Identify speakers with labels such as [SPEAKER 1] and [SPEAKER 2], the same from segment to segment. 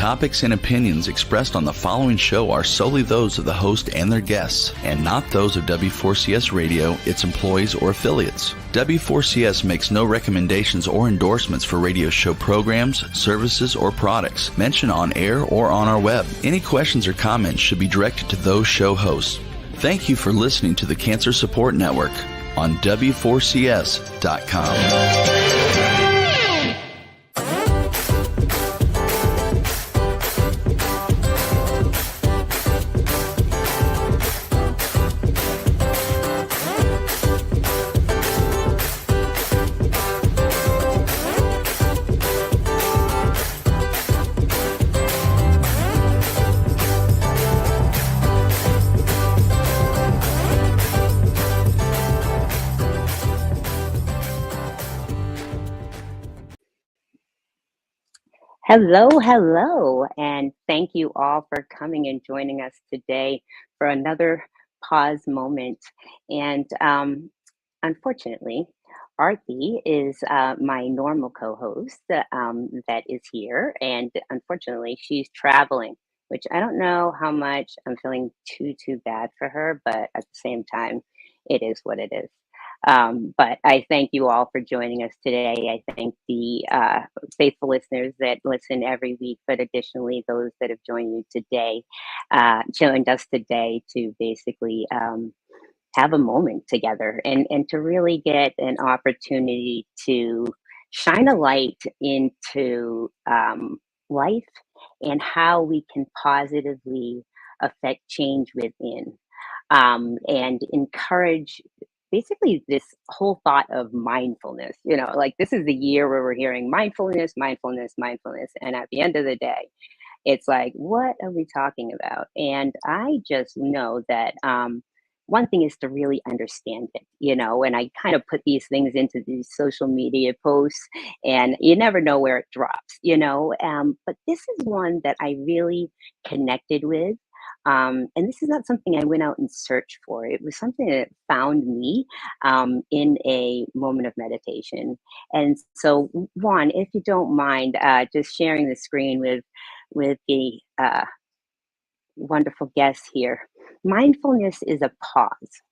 [SPEAKER 1] topics and opinions expressed on the following show are solely those of the host and their guests, and not those of W4CS Radio, its employees, or affiliates. W4CS makes no recommendations or endorsements for radio show programs, services, or products mentioned on air or on our web. Any questions or comments should be directed to those show hosts. Thank you for listening to the Cancer Support Network on W4CS.com.
[SPEAKER 2] Hello, and thank you all for coming and joining us today for another pause moment. And unfortunately, R.I.P is my normal co-host that is here, and unfortunately, she's traveling, which I don't know how much I'm feeling too bad for her, but at the same time, it is what it is. But I thank you all for joining us today. I thank the faithful listeners that listen every week, but additionally those that have joined us today to basically have a moment together and to really get an opportunity to shine a light into life and how we can positively affect change within and encourage basically this whole thought of mindfulness. Like this is the year where we're hearing mindfulness, mindfulness, mindfulness. And at the end of the day, it's like, what are we talking about? And I just know that one thing is to really understand it, and I kind of put these things into these social media posts and you never know where it drops. But this is one that I really connected with. And this is not something I went out and searched for. It was something that found me in a moment of meditation. And so, Juan, if you don't mind, just sharing the screen with the wonderful guests here. Mindfulness is a pause,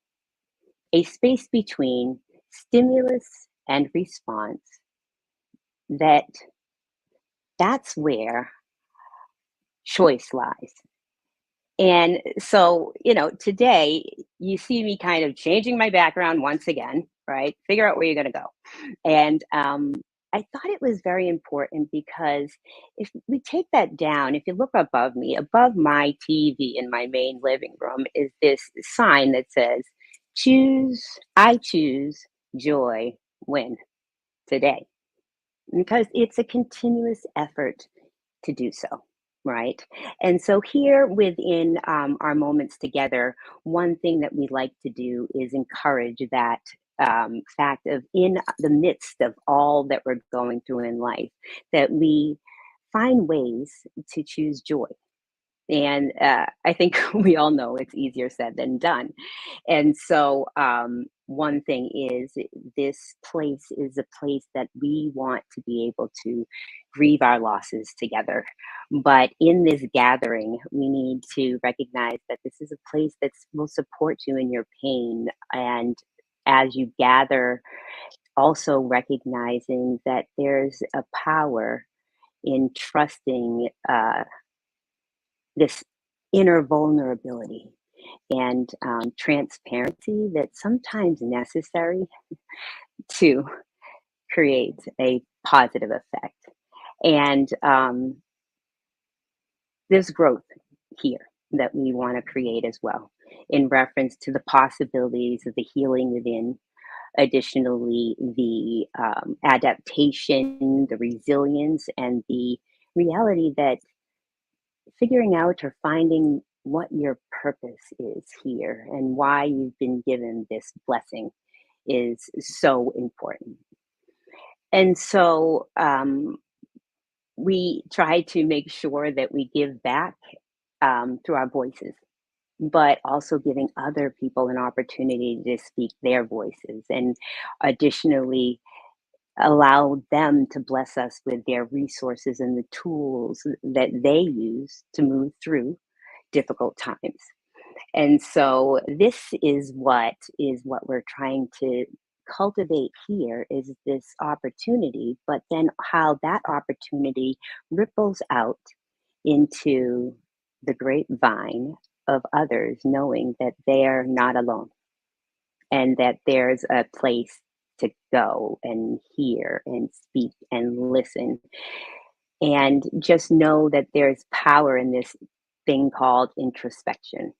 [SPEAKER 2] a space between stimulus and response. That's where choice lies. And so, today you see me kind of changing my background once again, right? Figure out where you're going to go. And I thought it was very important because if we take that down, if you look above me, above my TV in my main living room is this sign that says, I choose joy, win today. Because it's a continuous effort to do so. Right. And so here within our moments together, one thing that we like to do is encourage that fact of in the midst of all that we're going through in life, that we find ways to choose joy. And I think we all know it's easier said than done. And so one thing is this place is a place that we want to be able to grieve our losses together. But in this gathering, we need to recognize that this is a place that will support you in your pain. And as you gather, also recognizing that there's a power in trusting this inner vulnerability and transparency that's sometimes necessary to create a positive effect. And there's growth here that we want to create as well in reference to the possibilities of the healing within. Additionally, the adaptation, the resilience, and the reality that figuring out or finding what your purpose is here and why you've been given this blessing is so important. And so we try to make sure that we give back through our voices, but also giving other people an opportunity to speak their voices. And additionally, allow them to bless us with their resources and the tools that they use to move through difficult times. And so this is what we're trying to cultivate here, is this opportunity, but then how that opportunity ripples out into the grapevine of others, knowing that they're not alone and that there's a place to go and hear and speak and listen, and just know that there's power in this thing called introspection.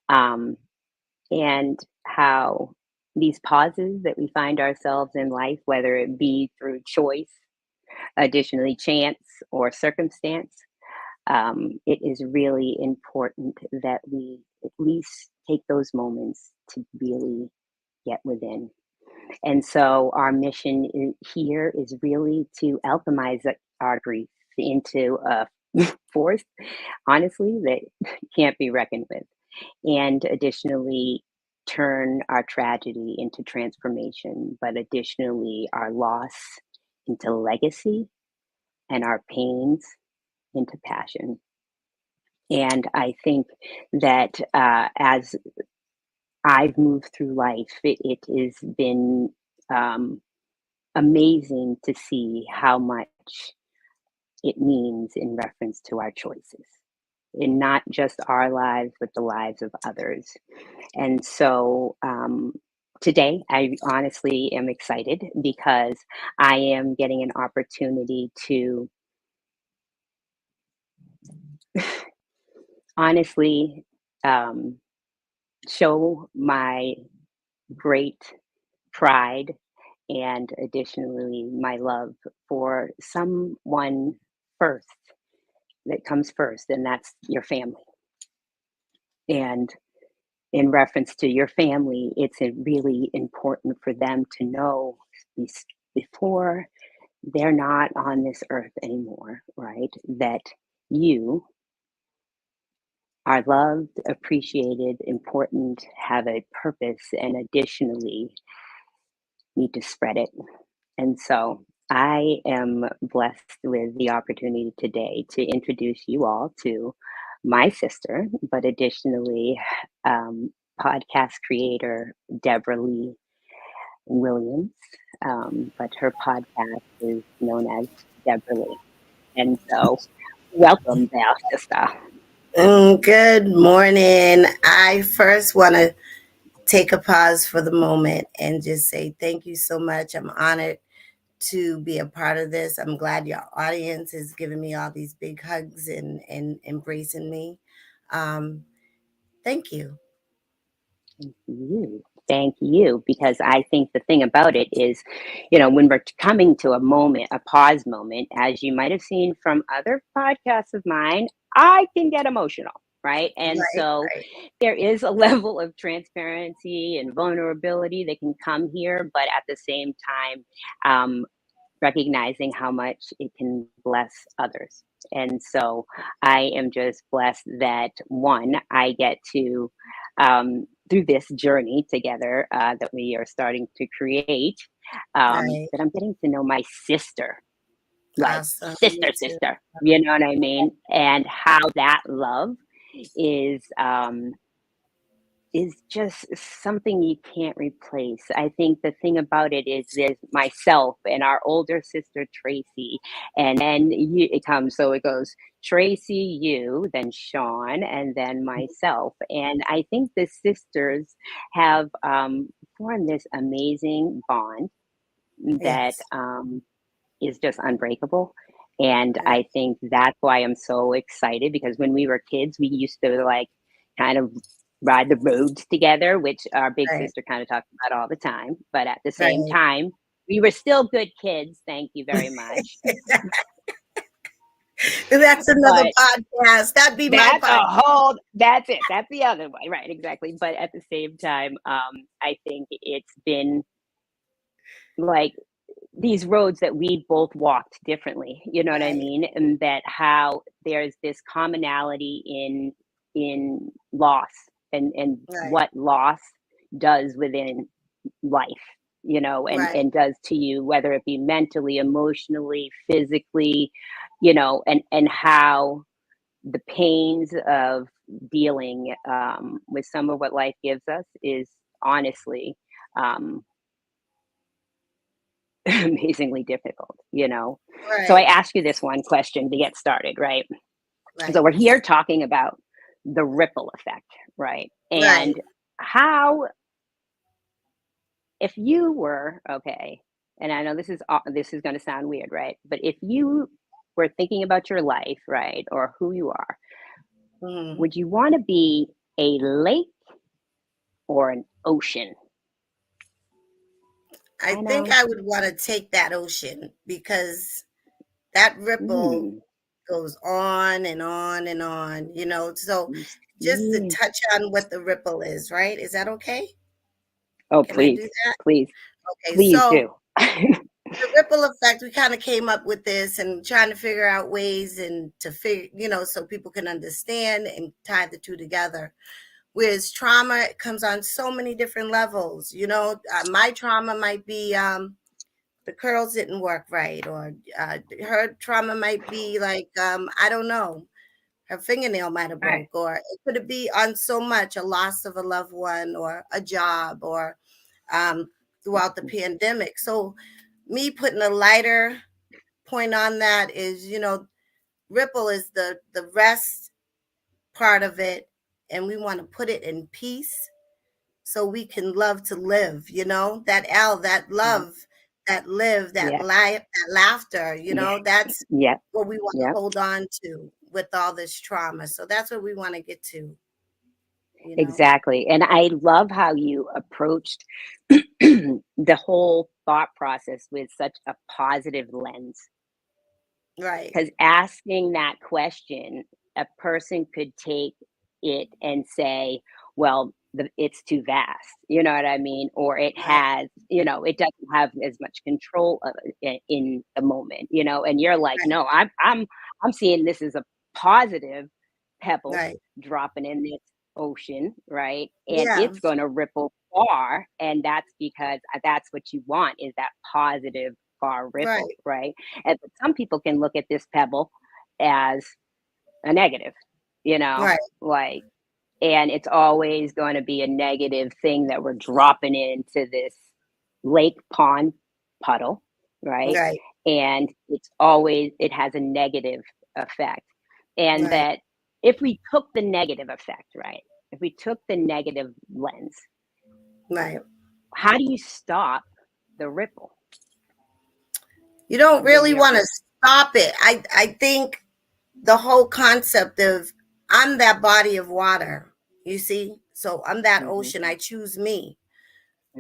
[SPEAKER 2] Um, and how these pauses that we find ourselves in life, whether it be through choice, additionally chance, or circumstance, it is really important that we at least take those moments to really get within. And so our mission here is really to alchemize our grief into a force, honestly, that can't be reckoned with, and additionally turn our tragedy into transformation, but additionally our loss into legacy and our pains into passion. And I think that as I've moved through life, it has been um, amazing to see how much it means in reference to our choices, in not just our lives, but the lives of others. And so today, I honestly am excited because I am getting an opportunity to honestly um, show my great pride and additionally my love for someone first that comes first, and that's your family. And in reference to your family, it's really important for them to know before they're not on this earth anymore, right? That you are loved, appreciated, important, have a purpose, and additionally need to spread it. And so I am blessed with the opportunity today to introduce you all to my sister, but additionally, podcast creator Deborah Lee Williams. But her podcast is known as Deborah Lee. And so, welcome there, sister.
[SPEAKER 3] Good morning. I first want to take a pause for the moment and just say thank you so much. I'm honored to be a part of this. I'm glad your audience is giving me all these big hugs and embracing me. Um, Thank you.
[SPEAKER 2] Thank you. Thank you. Because I think the thing about it is, when we're coming to a moment, a pause moment, as you might have seen from other podcasts of mine, I can get emotional, right? And
[SPEAKER 3] Right,
[SPEAKER 2] so
[SPEAKER 3] right.
[SPEAKER 2] there is a level of transparency and vulnerability that can come here, but at the same time, recognizing how much it can bless others. And so I am just blessed that one, I get to, through this journey together that we are starting to create,
[SPEAKER 3] Right.
[SPEAKER 2] that I'm getting to know my sister, like
[SPEAKER 3] Awesome.
[SPEAKER 2] sister,
[SPEAKER 3] Me too.
[SPEAKER 2] sister, you know what I mean? And how that love is just something you can't replace. I think the thing about it is there's myself and our older sister Tracy, and then it comes. So it goes Tracy, you, then Sean, and then myself. And I think the sisters have formed this amazing bond that
[SPEAKER 3] Yes.
[SPEAKER 2] is just unbreakable. And
[SPEAKER 3] Right.
[SPEAKER 2] I think that's why I'm so excited, because when we were kids, we used to like kind of ride the roads together, which our big
[SPEAKER 3] Right.
[SPEAKER 2] sister kind of talks about all the time. But at the same
[SPEAKER 3] Right.
[SPEAKER 2] time, we were still good kids. Thank you very much.
[SPEAKER 3] That's another
[SPEAKER 2] But
[SPEAKER 3] podcast. That'd be my podcast.
[SPEAKER 2] that's it. That's the other one. Right, exactly. But at the same time, I think it's been like these roads that we both walked differently, you know what I
[SPEAKER 3] Right.
[SPEAKER 2] mean? And that how there's this commonality in loss and
[SPEAKER 3] Right.
[SPEAKER 2] what loss does within life,
[SPEAKER 3] Right.
[SPEAKER 2] and does to you, whether it be mentally, emotionally, physically, and how the pains of dealing with some of what life gives us is honestly um, amazingly difficult. So I
[SPEAKER 3] Right.
[SPEAKER 2] ask you this one question to get started, right? So
[SPEAKER 3] Right.
[SPEAKER 2] we're here talking about the ripple effect, right?
[SPEAKER 3] Right.
[SPEAKER 2] And how, if you were okay, and I know this is going to sound weird, right? But if you were thinking about your life, right, or who you are,
[SPEAKER 3] Mhm.
[SPEAKER 2] would you want to be a lake or an ocean?
[SPEAKER 3] I
[SPEAKER 2] I
[SPEAKER 3] think
[SPEAKER 2] know.
[SPEAKER 3] I would want to take that ocean because that ripple
[SPEAKER 2] Mm,
[SPEAKER 3] goes on and on and on, So just to
[SPEAKER 2] yeah.
[SPEAKER 3] touch on what the ripple is, right? Is that okay?
[SPEAKER 2] Oh,
[SPEAKER 3] Can I
[SPEAKER 2] please,
[SPEAKER 3] do that?
[SPEAKER 2] please,
[SPEAKER 3] Okay,
[SPEAKER 2] please
[SPEAKER 3] so
[SPEAKER 2] do.
[SPEAKER 3] the ripple effect, we kind of came up with this and trying to figure out ways and to figure, so people can understand and tie the two together. Whereas trauma comes on so many different levels. My trauma might be the curls didn't work right, or her trauma might be like I don't know, her fingernail might have
[SPEAKER 2] Right.
[SPEAKER 3] broke, or it could be on so much a loss of a loved one or a job, or um, throughout the pandemic. So me putting a lighter point on that is, ripple is the rest part of it, and we want to put it in peace so we can love to live, that L, that
[SPEAKER 2] Yeah.
[SPEAKER 3] love, that live, that
[SPEAKER 2] Yeah.
[SPEAKER 3] life, that laughter,
[SPEAKER 2] Yeah.
[SPEAKER 3] that's
[SPEAKER 2] Yeah.
[SPEAKER 3] what we want to
[SPEAKER 2] Yeah.
[SPEAKER 3] hold on to with all this trauma. So that's what we want to get to, you know.
[SPEAKER 2] Exactly. And I love how you approached the whole thought process with such a positive lens.
[SPEAKER 3] Right,
[SPEAKER 2] Because asking that question, a person could take it and say, well, it's too vast. You know what I mean? Or it
[SPEAKER 3] right,
[SPEAKER 2] has, it doesn't have as much control of it in the moment. And you're like,
[SPEAKER 3] right,
[SPEAKER 2] no, I'm seeing this as a positive pebble
[SPEAKER 3] right.
[SPEAKER 2] dropping in this ocean, right? And
[SPEAKER 3] Yeah,
[SPEAKER 2] it's going to ripple far. And that's because that's what you want, is that positive far ripple,
[SPEAKER 3] right,
[SPEAKER 2] right? And but some people can look at this pebble as a negative,
[SPEAKER 3] right,
[SPEAKER 2] like, and it's always going to be a negative thing that we're dropping into this lake pond puddle, right?
[SPEAKER 3] right,
[SPEAKER 2] And it has a negative effect. And
[SPEAKER 3] right,
[SPEAKER 2] that if we took the negative effect, right? If we took the negative lens,
[SPEAKER 3] right.
[SPEAKER 2] how do you stop the ripple
[SPEAKER 3] You don't
[SPEAKER 2] of the
[SPEAKER 3] really
[SPEAKER 2] real?
[SPEAKER 3] want to stop it. I think the whole concept of I'm that body of water, you see? So I'm that
[SPEAKER 2] Hmm.
[SPEAKER 3] ocean. I choose me.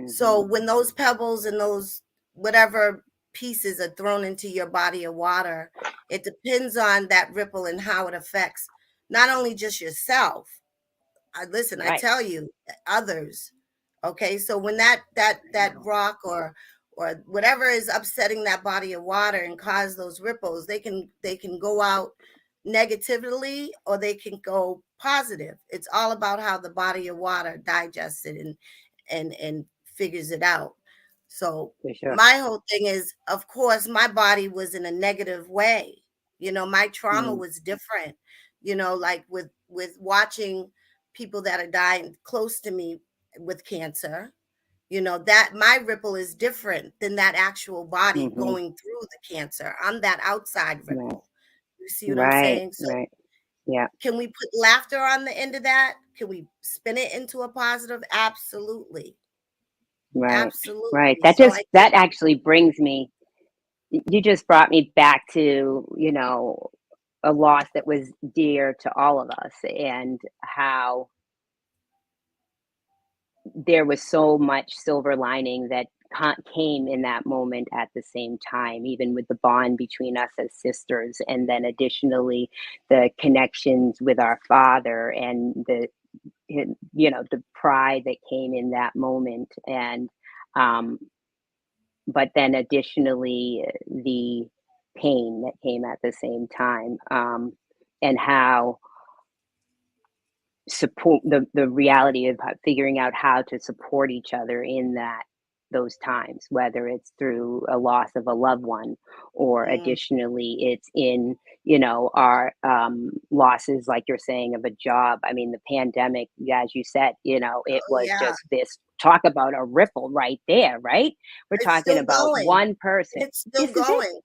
[SPEAKER 3] So
[SPEAKER 2] Hmm.
[SPEAKER 3] when those pebbles and those whatever pieces are thrown into your body of water, it depends on that ripple and how it affects not only just yourself. Listen, I
[SPEAKER 2] Right.
[SPEAKER 3] tell you, others. Okay, so when that rock or whatever is upsetting that body of water and cause those ripples, they can go out negatively or they can go positive. It's all about how the body of water digests it and figures it out. So
[SPEAKER 2] For sure.
[SPEAKER 3] my whole thing is, of course, my body was in a negative way. My trauma
[SPEAKER 2] Mm,
[SPEAKER 3] was different. Like with watching people that are dying close to me with cancer, that my ripple is different than that actual body
[SPEAKER 2] mhm.
[SPEAKER 3] going through the cancer. I'm that outside
[SPEAKER 2] Right.
[SPEAKER 3] ripple. You see what I'm
[SPEAKER 2] Right.
[SPEAKER 3] saying? So
[SPEAKER 2] Right. Yeah.
[SPEAKER 3] can we put laughter on the end of that? Can we spin it into a positive? Absolutely.
[SPEAKER 2] Right. Right.
[SPEAKER 3] Absolutely.
[SPEAKER 2] That
[SPEAKER 3] So
[SPEAKER 2] just
[SPEAKER 3] I
[SPEAKER 2] that
[SPEAKER 3] think
[SPEAKER 2] actually brings me you just brought me back to, a loss that was dear to all of us, and how there was so much silver lining that came in that moment at the same time, even with the bond between us as sisters. And then additionally, the connections with our father, and the pride that came in that moment. And um, but then additionally, the pain that came at the same time, and how support the reality of figuring out how to support each other in that those times, whether it's through a loss of a loved one, or
[SPEAKER 3] Mm.
[SPEAKER 2] additionally it's in, our losses, like you're saying, of a job. I mean, the pandemic, as you said, it
[SPEAKER 3] Oh,
[SPEAKER 2] was
[SPEAKER 3] yeah.
[SPEAKER 2] just this talk about a ripple right there, right? We're
[SPEAKER 3] It's
[SPEAKER 2] talking
[SPEAKER 3] still
[SPEAKER 2] about
[SPEAKER 3] going.
[SPEAKER 2] one person.
[SPEAKER 3] It's still
[SPEAKER 2] This is it.
[SPEAKER 3] going.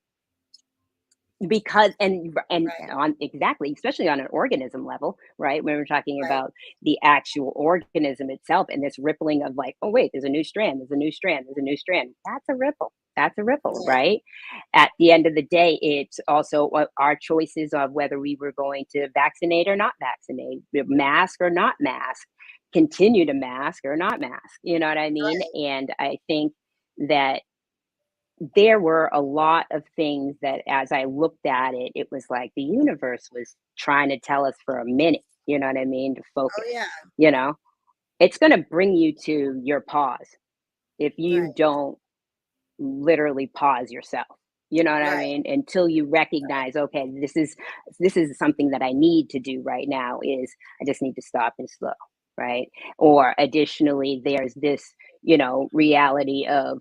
[SPEAKER 2] Because and
[SPEAKER 3] Right,
[SPEAKER 2] on exactly, especially on an organism level, right? When we're talking
[SPEAKER 3] right,
[SPEAKER 2] about the actual organism itself, and this rippling of like, oh wait, there's a new strand, there's a new strand, there's a new strand. That's a ripple. That's a ripple,
[SPEAKER 3] right,
[SPEAKER 2] right? At the end of the day, it's also what our choices of whether we were going to vaccinate or not vaccinate, mask or not mask, continue to mask or not mask. You know what I mean?
[SPEAKER 3] right.
[SPEAKER 2] And I think that there were a lot of things that as I looked at it, it was like the universe was trying to tell us for a minute, you know what I mean, to
[SPEAKER 3] Oh,
[SPEAKER 2] focus.
[SPEAKER 3] yeah.
[SPEAKER 2] You know, it's going to bring you to your pause if you
[SPEAKER 3] Right,
[SPEAKER 2] don't literally pause yourself. You know what I
[SPEAKER 3] right,
[SPEAKER 2] mean? Until you recognize, okay, this is something that I need to do right now is I just need to stop and slow, right? Or additionally, there's this, reality of,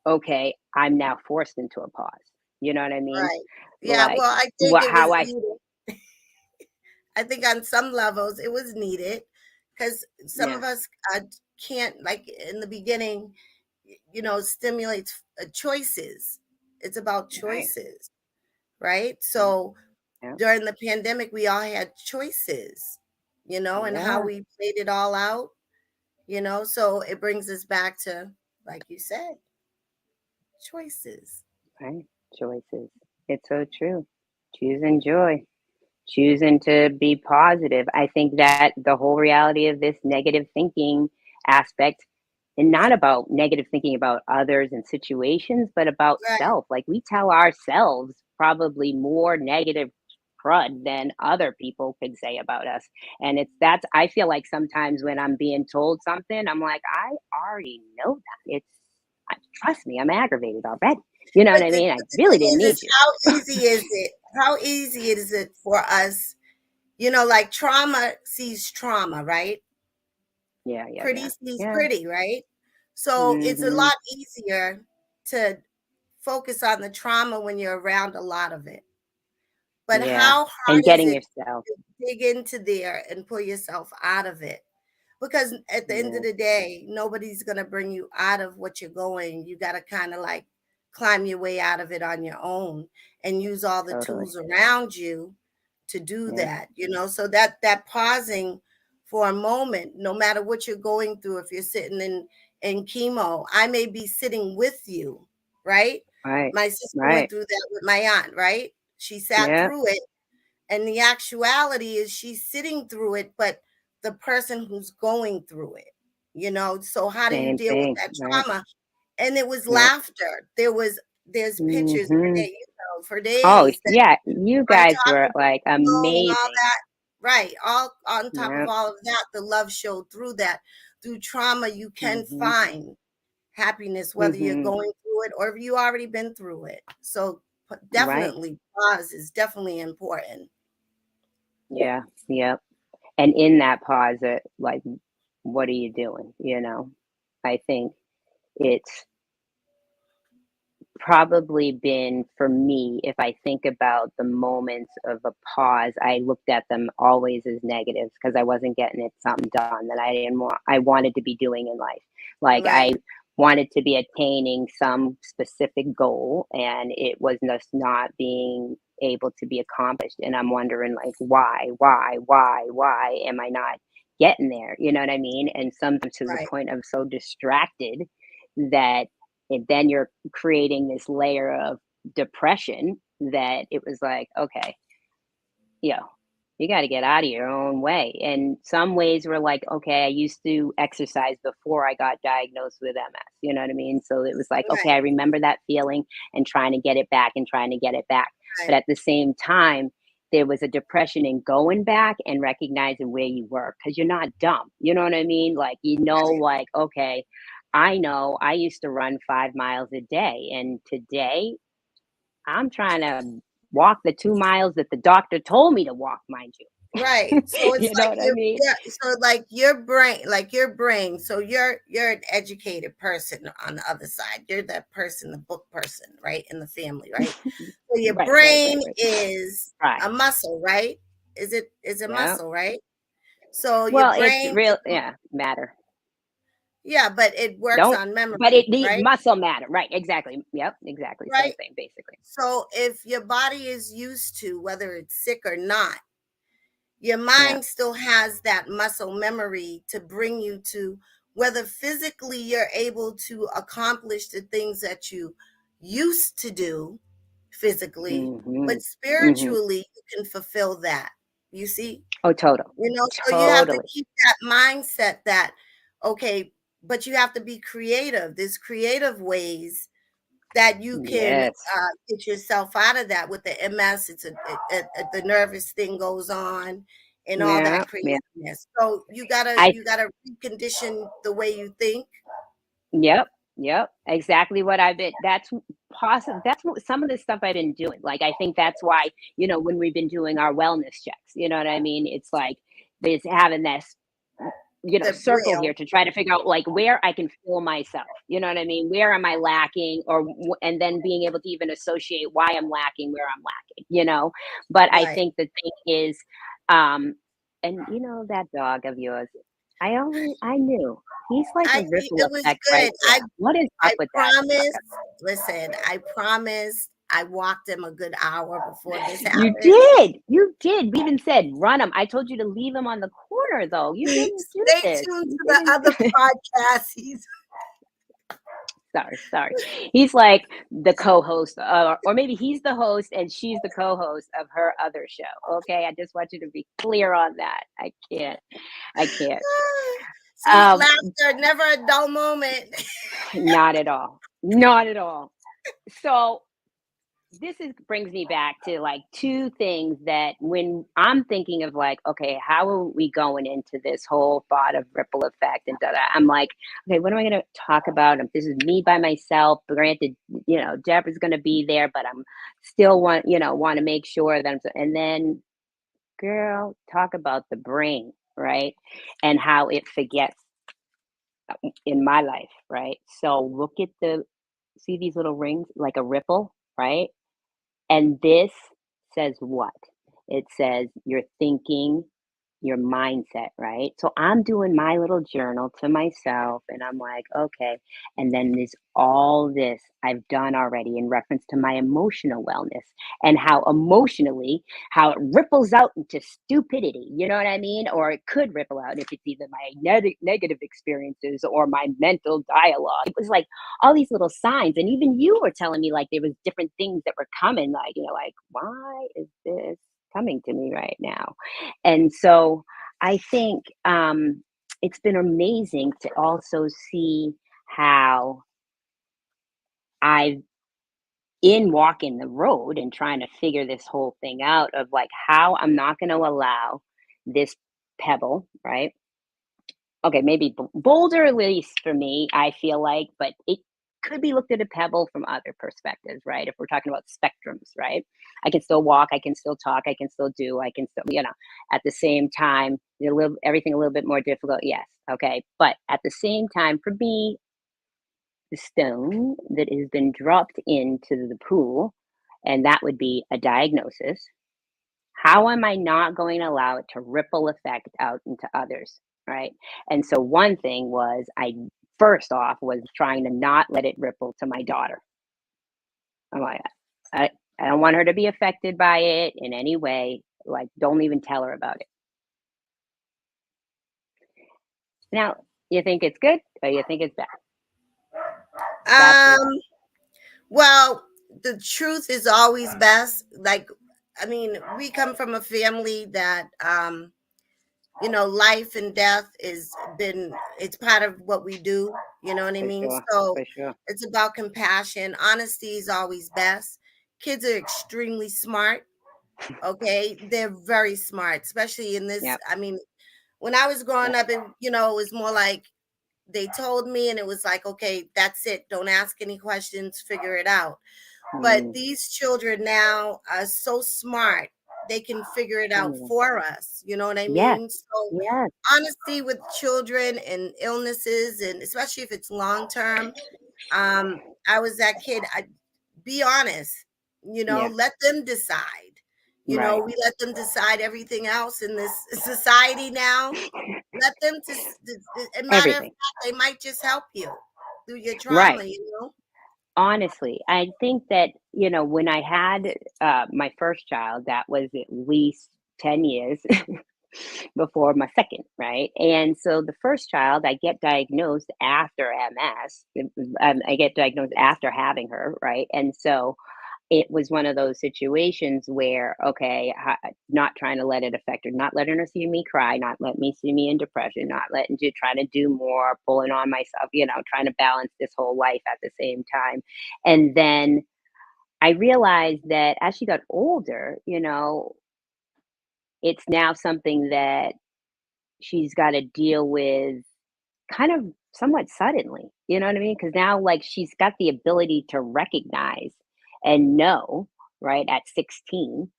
[SPEAKER 2] okay, I'm now forced into a pause. You know what I mean?
[SPEAKER 3] right. Yeah,
[SPEAKER 2] Like
[SPEAKER 3] well, I think
[SPEAKER 2] what
[SPEAKER 3] it
[SPEAKER 2] how
[SPEAKER 3] was
[SPEAKER 2] I
[SPEAKER 3] needed. I think on some levels it was needed because some
[SPEAKER 2] yeah,
[SPEAKER 3] of us can't, like in the beginning, stimulates choices. It's about
[SPEAKER 2] right.
[SPEAKER 3] choices, right?
[SPEAKER 2] Yeah,
[SPEAKER 3] So
[SPEAKER 2] yeah.
[SPEAKER 3] during the pandemic, we all had choices, and how
[SPEAKER 2] Yeah,
[SPEAKER 3] we played it all out, so it brings us back to, like you said, choices.
[SPEAKER 2] right. Choices. It's so true. Choosing joy. Choosing to be positive. I think that the whole reality of this negative thinking aspect, and not about negative thinking about others and situations, but about
[SPEAKER 3] Right.
[SPEAKER 2] self. Like we tell ourselves probably more negative crud than other people could say about us. And that's I feel like sometimes when I'm being told something, I'm like, I already know that. Trust me, I'm aggravated already. You know what I mean? I
[SPEAKER 3] But the
[SPEAKER 2] really
[SPEAKER 3] thing
[SPEAKER 2] didn't
[SPEAKER 3] is
[SPEAKER 2] need you.
[SPEAKER 3] how easy is it? How easy is it for us? Like trauma sees trauma, right?
[SPEAKER 2] Yeah, yeah,
[SPEAKER 3] Pretty
[SPEAKER 2] yeah.
[SPEAKER 3] sees
[SPEAKER 2] Yeah.
[SPEAKER 3] pretty, right? So it's a
[SPEAKER 2] Mhm.
[SPEAKER 3] lot easier to focus on the trauma when you're around a lot of it. But
[SPEAKER 2] Yeah,
[SPEAKER 3] how
[SPEAKER 2] and
[SPEAKER 3] hard is
[SPEAKER 2] getting
[SPEAKER 3] it
[SPEAKER 2] yourself.
[SPEAKER 3] to dig into there and pull yourself out of it? Because at the end of
[SPEAKER 2] Yeah,
[SPEAKER 3] the day, nobody's going to bring you out of what you're going. You got to kind of like climb your way out of it on your own and use all the
[SPEAKER 2] totally.
[SPEAKER 3] tools around you to do
[SPEAKER 2] Yeah,
[SPEAKER 3] that. So that pausing for a moment, no matter what you're going through, if you're sitting in chemo, I may be sitting with you, right?
[SPEAKER 2] right,
[SPEAKER 3] My sister went
[SPEAKER 2] right.
[SPEAKER 3] through that with my aunt, right? She sat
[SPEAKER 2] Yeah,
[SPEAKER 3] through it, and the actuality is she's sitting through it, but the person who's going through it. So how do you
[SPEAKER 2] same
[SPEAKER 3] deal with
[SPEAKER 2] thing,
[SPEAKER 3] that
[SPEAKER 2] right.
[SPEAKER 3] trauma? And it was
[SPEAKER 2] Yep.
[SPEAKER 3] laughter. There's pictures for
[SPEAKER 2] Mhm.
[SPEAKER 3] days, for
[SPEAKER 2] Oh,
[SPEAKER 3] days that
[SPEAKER 2] yeah, you
[SPEAKER 3] I'm
[SPEAKER 2] guys
[SPEAKER 3] talking
[SPEAKER 2] were,
[SPEAKER 3] about
[SPEAKER 2] like,
[SPEAKER 3] chemo and all
[SPEAKER 2] amazing.
[SPEAKER 3] that. Right. All on top of
[SPEAKER 2] Yep.
[SPEAKER 3] all of that, the love showed through that. Through trauma, you can
[SPEAKER 2] Mhm,
[SPEAKER 3] find happiness, whether you're
[SPEAKER 2] mhm.
[SPEAKER 3] going through it or if you already been through it. So
[SPEAKER 2] Right.
[SPEAKER 3] definitely pause is definitely important.
[SPEAKER 2] Yeah, yep. And in that pause, like, what are you doing, I think it's probably been for me, if I think about the moments of a pause, I looked at them always as negatives because I wasn't getting it something done that I wanted to be doing in life. Like I
[SPEAKER 3] Right.
[SPEAKER 2] wanted to be attaining some specific goal and it was just not being able to be accomplished. And I'm wondering like why am I not getting there? You know what I mean? And sometimes to the
[SPEAKER 3] Right.
[SPEAKER 2] point of so distracted that then you're creating this layer of depression that it was like, okay, yo, you got to get out of your own way. And some ways were like, okay, I used to exercise before I got diagnosed with MS. You know what I mean? So it was like, okay, I
[SPEAKER 3] Right.
[SPEAKER 2] remember that feeling and trying to get it back and trying to get it back. But
[SPEAKER 3] Right.
[SPEAKER 2] at the same time, there was a depression in going back and recognizing where you were because you're not dumb. You know what I mean? Like,
[SPEAKER 3] Right.
[SPEAKER 2] like, okay, I know I used to run 5 miles a day. And today I'm trying to walk the 2 miles that the doctor told me to walk, mind you.
[SPEAKER 3] Right. So it's
[SPEAKER 2] You know
[SPEAKER 3] like
[SPEAKER 2] what I mean?
[SPEAKER 3] so your brain. So you're an educated person on the other side. You're that person, the book person, right? In the family, right? So your
[SPEAKER 2] Right, right, right,
[SPEAKER 3] brain
[SPEAKER 2] right.
[SPEAKER 3] is
[SPEAKER 2] Right.
[SPEAKER 3] a muscle, right? Is a
[SPEAKER 2] Yeah.
[SPEAKER 3] muscle, right? So your
[SPEAKER 2] Well, it's
[SPEAKER 3] brain
[SPEAKER 2] real, yeah, matter.
[SPEAKER 3] yeah, but it works
[SPEAKER 2] Don't,
[SPEAKER 3] on
[SPEAKER 2] but
[SPEAKER 3] memory,
[SPEAKER 2] it the
[SPEAKER 3] right?
[SPEAKER 2] muscle matter. Right, exactly. Yep, exactly. Same
[SPEAKER 3] Right.
[SPEAKER 2] thing, basically.
[SPEAKER 3] So if your body is used to, whether it's sick or not, your
[SPEAKER 2] Yeah.
[SPEAKER 3] mind still has that muscle memory to bring you to whether physically you're able to accomplish the things that you used to do physically,
[SPEAKER 2] Hmm.
[SPEAKER 3] but
[SPEAKER 2] Hmm.
[SPEAKER 3] spiritually you can fulfill that. You see?
[SPEAKER 2] Oh, total.
[SPEAKER 3] So you have to
[SPEAKER 2] Totally.
[SPEAKER 3] keep that mindset that, okay, but you have to be creative. There's creative ways that you can
[SPEAKER 2] Yes.
[SPEAKER 3] get yourself out of that with the MS. The nervous thing goes on and all
[SPEAKER 2] Yeah.
[SPEAKER 3] that
[SPEAKER 2] Yeah.
[SPEAKER 3] craziness. So
[SPEAKER 2] I
[SPEAKER 3] you gotta recondition the way you think.
[SPEAKER 2] Yep, yep, exactly what I've been that's possible that's what some of the stuff I've been doing, like, I think that's why, when we've been doing our wellness checks, you know what I mean? It's like, there's having this,
[SPEAKER 3] The
[SPEAKER 2] circle here
[SPEAKER 3] braille,
[SPEAKER 2] to try to figure out, like, where I can feel myself, you know what I mean? Where am I lacking or w and then being able to even associate why I'm lacking, where I'm lacking, you know? But I
[SPEAKER 3] right?
[SPEAKER 2] think the thing is, um and, that dog of yours, I knew. He's like a ripple
[SPEAKER 3] It was
[SPEAKER 2] effect right
[SPEAKER 3] good.
[SPEAKER 2] there. What is up
[SPEAKER 3] I
[SPEAKER 2] with that
[SPEAKER 3] promise.
[SPEAKER 2] sucker?
[SPEAKER 3] Listen, I promised. I walked him a good hour before this
[SPEAKER 2] You
[SPEAKER 3] happened.
[SPEAKER 2] did. You did. We even said, "Run him." I told you to leave him on the corner, though. You didn't do
[SPEAKER 3] Stay
[SPEAKER 2] this.
[SPEAKER 3] tuned
[SPEAKER 2] You
[SPEAKER 3] to the
[SPEAKER 2] didn't.
[SPEAKER 3] other podcast.
[SPEAKER 2] Sorry, sorry. He's like the co-host, or maybe he's the host and she's the co-host of her other show. Okay, I just want you to be clear on that. I can't. I can't.
[SPEAKER 3] See,
[SPEAKER 2] Um,
[SPEAKER 3] laughter, never a dull moment.
[SPEAKER 2] Not at all. Not at all. So this is brings me back to like two things that when I'm thinking of like, okay, how are we going into this whole thought of ripple effect and da da? I'm like, okay, what am I going to talk about? If this is me by myself, granted, Deborah's going to be there, but I'm still want to make sure that and then, girl, talk about the brain, right, and how it forgets in my life, right? So look at see these little rings like a ripple, right? And this says what? It says you're thinking, your mindset, right? So I'm doing my little journal to myself and I'm like, okay. And then there's all this I've done already in reference to my emotional wellness and how emotionally, how it ripples out into stupidity. You know what I mean? Or it could ripple out if it's either my negative experiences or my mental dialogue. It was like all these little signs. And even you were telling me like there was different things that were coming, like, like, why is this coming to me right now? And so I think it's been amazing to also see how I've in walking the road and trying to figure this whole thing out of like how I'm not going to allow this pebble, right? Okay, maybe Boulder at least for me, I feel like, but it could be looked at a pebble from other perspectives, right? If we're talking about spectrums, right? I can still walk, I can still talk, I can still do, I can still, at the same time, everything a little bit more difficult, yes, okay. But at the same time, for me, the stone that has been dropped into the pool, and that would be a diagnosis. How am I not going to allow it to ripple effect out into others? Right. And so one thing was I first off was trying to not let it ripple to my daughter. I'm like, I, I don't want her to be affected by it in any way. Like, don't even tell her about it. Now, you think it's good or you think it's bad? That's where
[SPEAKER 3] Um, well, the truth is always best. Like, I mean, we come from a family that life and death it's part of what we do, you know what I
[SPEAKER 2] for
[SPEAKER 3] mean?
[SPEAKER 2] sure.
[SPEAKER 3] So
[SPEAKER 2] For sure.
[SPEAKER 3] it's about compassion. Honesty is always best. Kids are extremely smart. Okay, they're very smart, especially in this.
[SPEAKER 2] Yep.
[SPEAKER 3] I mean, when I was growing
[SPEAKER 2] Yep.
[SPEAKER 3] up, it was more like they told me, and it was like, okay, that's it. Don't ask any questions. Figure it out. But
[SPEAKER 2] Mm,
[SPEAKER 3] these children now are so smart they can figure it out
[SPEAKER 2] Wonderful.
[SPEAKER 3] for us. You know what I
[SPEAKER 2] Yes.
[SPEAKER 3] mean? So
[SPEAKER 2] Yes.
[SPEAKER 3] honesty with children and illnesses, and especially if it's long term. I was that kid. I be honest,
[SPEAKER 2] Yeah.
[SPEAKER 3] let them decide.
[SPEAKER 2] Right.
[SPEAKER 3] We let them decide everything else in this society now. Let them just, a matter of
[SPEAKER 2] Everything.
[SPEAKER 3] fact, they might just help you through your
[SPEAKER 2] Right.
[SPEAKER 3] trauma.
[SPEAKER 2] Honestly, I think that, when I had my first child, that was at least 10 years before my second, right? And so the first child, I get diagnosed after MS. I get diagnosed after having her, right? And so it was one of those situations where, okay, not trying to let it affect her, not letting her see me cry, not letting me see me in depression, not letting to try to do more, pulling on myself, trying to balance this whole life at the same time. And then I realized that as she got older, it's now something that she's got to deal with kind of somewhat suddenly. You know what I mean? Because now, like, she's got the ability to recognize and know, right, at 16,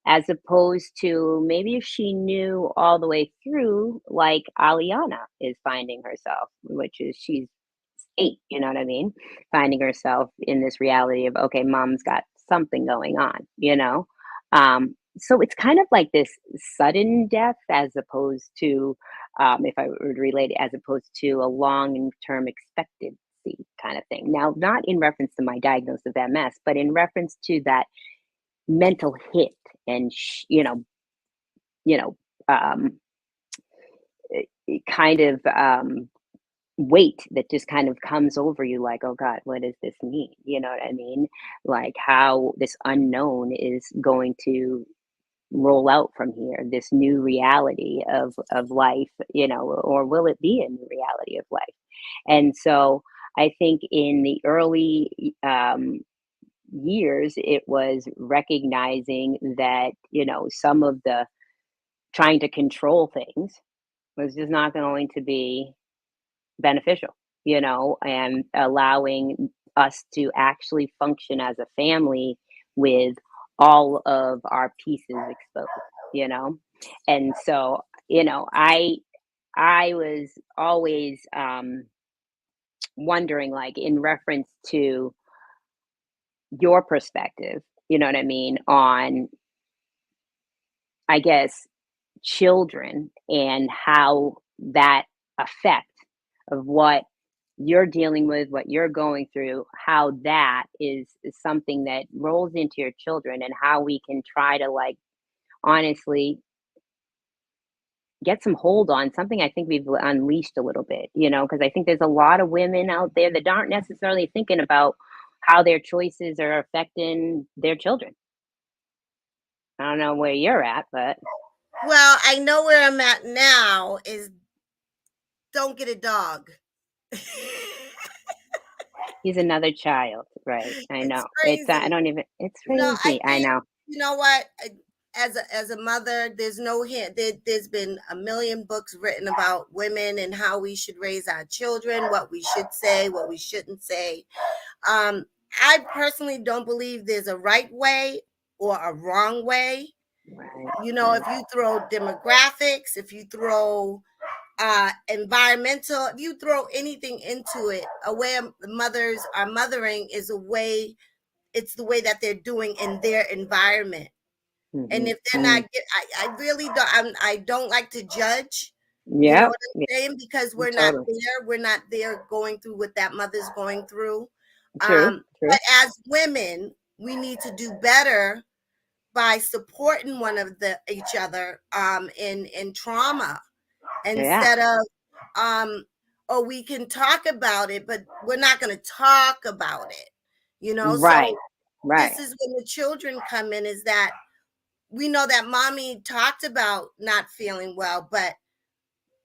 [SPEAKER 2] as opposed to maybe if she knew all the way through, like Aliana is finding herself, which is she's 8, you know what I mean? Finding herself in this reality of, okay, mom's got something going on. So it's kind of like this sudden death as opposed to, if I were to relate it, as opposed to a long term expectancy kind of thing. Now, not in reference to my diagnosis of MS, but in reference to that mental hit and, you know, um, kind of weight that just kind of comes over you like, oh God, what does this mean? You know what I mean? Like how this unknown is going to roll out from here, this new reality of life, or will it be a new reality of life? And so I think in the early years, it was recognizing that, some of the trying to control things was just not going to be beneficial, and allowing us to actually function as a family with all of our pieces exposed, you know? And so, I was always wondering, like, in reference to your perspective, you know what I mean, on, I guess, children and how that effect of what you're dealing with, what you're going through, how that is something that rolls into your children and how we can try to, like, honestly get some hold on something I think we've unleashed a little bit, because I think there's a lot of women out there that aren't necessarily thinking about how their choices are affecting their children. I don't know where you're at, but
[SPEAKER 3] Well, I know where I'm at now is don't get a dog.
[SPEAKER 2] he's another child, right? I
[SPEAKER 3] It's
[SPEAKER 2] know. I
[SPEAKER 3] crazy.
[SPEAKER 2] don't even, it's
[SPEAKER 3] No, I
[SPEAKER 2] crazy. I
[SPEAKER 3] think
[SPEAKER 2] know.
[SPEAKER 3] you know what? As a mother, there's no hint. There's been a million books written about women and how we should raise our children, what we should say, what we shouldn't say. Um, I personally don't believe there's a right way or a wrong way.
[SPEAKER 2] Right,
[SPEAKER 3] If you throw demographics, if you throw environmental, if you throw anything into it, a way mothers are mothering is a way, it's the way that they're doing in their environment. And
[SPEAKER 2] hmm
[SPEAKER 3] if they're not I really don't, I don't like to judge, you know
[SPEAKER 2] Yep.
[SPEAKER 3] what I'm
[SPEAKER 2] Yeah,
[SPEAKER 3] saying, because
[SPEAKER 2] totally.
[SPEAKER 3] we're not there going through what that mother's going through.
[SPEAKER 2] True. True.
[SPEAKER 3] But as women, we need to do better by supporting one of the each other in trauma,
[SPEAKER 2] Yeah.
[SPEAKER 3] instead of oh, we can talk about it, but we're not going to talk about it. So
[SPEAKER 2] Right. Right.
[SPEAKER 3] this is when the children come in, is that we know that mommy talked about not feeling well, but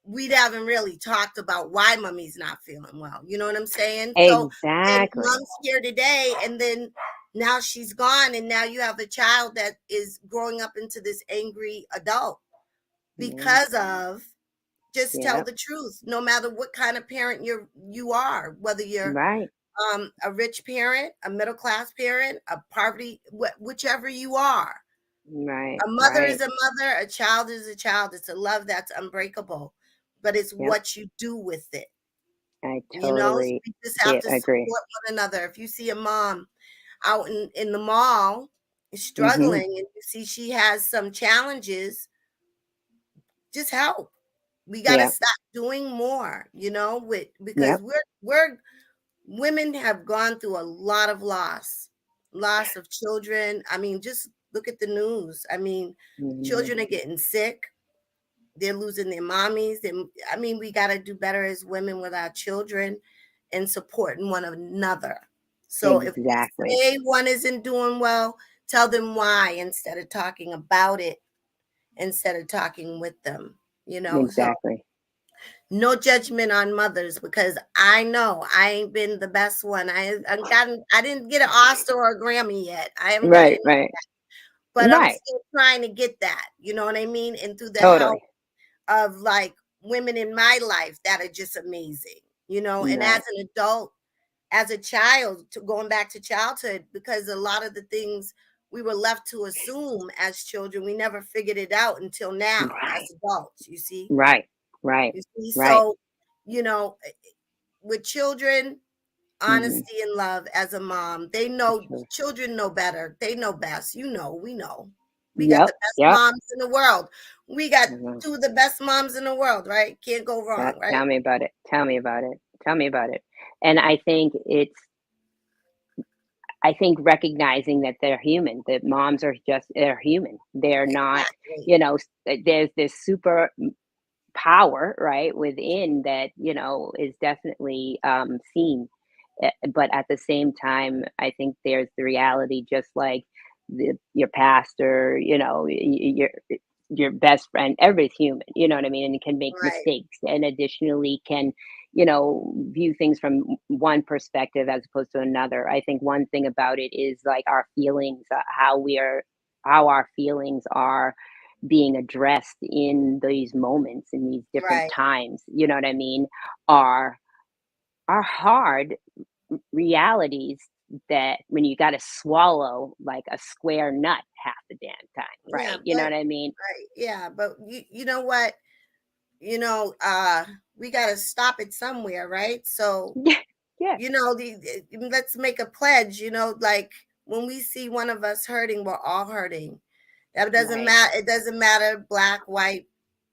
[SPEAKER 3] we haven't really talked about why mommy's not feeling well. You know what I'm saying? So then
[SPEAKER 2] Exactly.
[SPEAKER 3] mom's here today, and then now she's gone, and now you have a child that is growing up into this angry adult
[SPEAKER 2] Yeah.
[SPEAKER 3] because of, just tell
[SPEAKER 2] Yep.
[SPEAKER 3] the truth, no matter what kind of parent you are, whether you're
[SPEAKER 2] Right.
[SPEAKER 3] a rich parent, a middle class parent, a poverty, whichever you are.
[SPEAKER 2] Right.
[SPEAKER 3] A mother is
[SPEAKER 2] Right.
[SPEAKER 3] a mother, a child is a child. It's a love that's unbreakable, but it's
[SPEAKER 2] Yep.
[SPEAKER 3] what you do with it.
[SPEAKER 2] I
[SPEAKER 3] You know, so
[SPEAKER 2] totally
[SPEAKER 3] we just have to support
[SPEAKER 2] agree.
[SPEAKER 3] one another. If you see a mom out in the mall
[SPEAKER 2] Hmm.
[SPEAKER 3] struggling and you see she has some challenges, just help. We got to
[SPEAKER 2] Yep.
[SPEAKER 3] stop doing more, because
[SPEAKER 2] Yep.
[SPEAKER 3] we're women have gone through a lot of loss of children. I mean, just look at the news. I mean,
[SPEAKER 2] Hmm.
[SPEAKER 3] children are getting sick. They're losing their mommies. And I mean, we got to do better as women with our children and supporting one another. So if we
[SPEAKER 2] Exactly.
[SPEAKER 3] say one isn't doing well, tell them why instead of talking about it, instead of talking with them. So
[SPEAKER 2] Exactly.
[SPEAKER 3] no judgment on mothers, because I know I ain't been the best one. I didn't get an Oscar or a Grammy yet. I haven't got
[SPEAKER 2] Right.
[SPEAKER 3] it,
[SPEAKER 2] Right.
[SPEAKER 3] but I'm
[SPEAKER 2] Right.
[SPEAKER 3] still trying to get that. You know what I mean? And through the help
[SPEAKER 2] Totally.
[SPEAKER 3] of like women in my life that are just amazing. And as
[SPEAKER 2] Right.
[SPEAKER 3] an adult, as a child, going back to childhood, because a lot of the things we were left to assume as children, we never figured it out until now as
[SPEAKER 2] Right.
[SPEAKER 3] adults. You see,
[SPEAKER 2] Right. Right.
[SPEAKER 3] you see.
[SPEAKER 2] Right.
[SPEAKER 3] So, you know, with children,
[SPEAKER 2] Hmm.
[SPEAKER 3] honesty and love as a mom, they
[SPEAKER 2] For
[SPEAKER 3] know,
[SPEAKER 2] sure.
[SPEAKER 3] children know better. They know best. We know. We got the
[SPEAKER 2] Yep.
[SPEAKER 3] best
[SPEAKER 2] Yep.
[SPEAKER 3] moms in the world. We got
[SPEAKER 2] Mhm.
[SPEAKER 3] two of the best moms in the world, right? Can't go
[SPEAKER 2] Yeah,
[SPEAKER 3] wrong, right?
[SPEAKER 2] tell me about it. Tell me about it. Tell me about it. And I think recognizing that they're human, that moms are they're human. They're not,
[SPEAKER 3] Exactly.
[SPEAKER 2] there's this super power, right, within that, is definitely seen. But at the same time, I think there's the reality, just like your pastor, your best friend, everybody's human, you know what I mean? And can make
[SPEAKER 3] Right.
[SPEAKER 2] mistakes, and additionally can, view things from one perspective as opposed to another. I think one thing about it is like our feelings, how our feelings are being addressed in these moments, in these different
[SPEAKER 3] Right.
[SPEAKER 2] times, you know what I mean, are hard realities, that when you got to swallow like a square nut half the damn time,
[SPEAKER 3] Yeah,
[SPEAKER 2] right? You know
[SPEAKER 3] but
[SPEAKER 2] what I mean?
[SPEAKER 3] right. Yeah, but you know what? You know, we got to stop it somewhere, right? So,
[SPEAKER 2] Yeah.
[SPEAKER 3] let's make a pledge, like when we see one of us hurting, we're all hurting. That doesn't
[SPEAKER 2] Right.
[SPEAKER 3] matter. It doesn't matter black, white,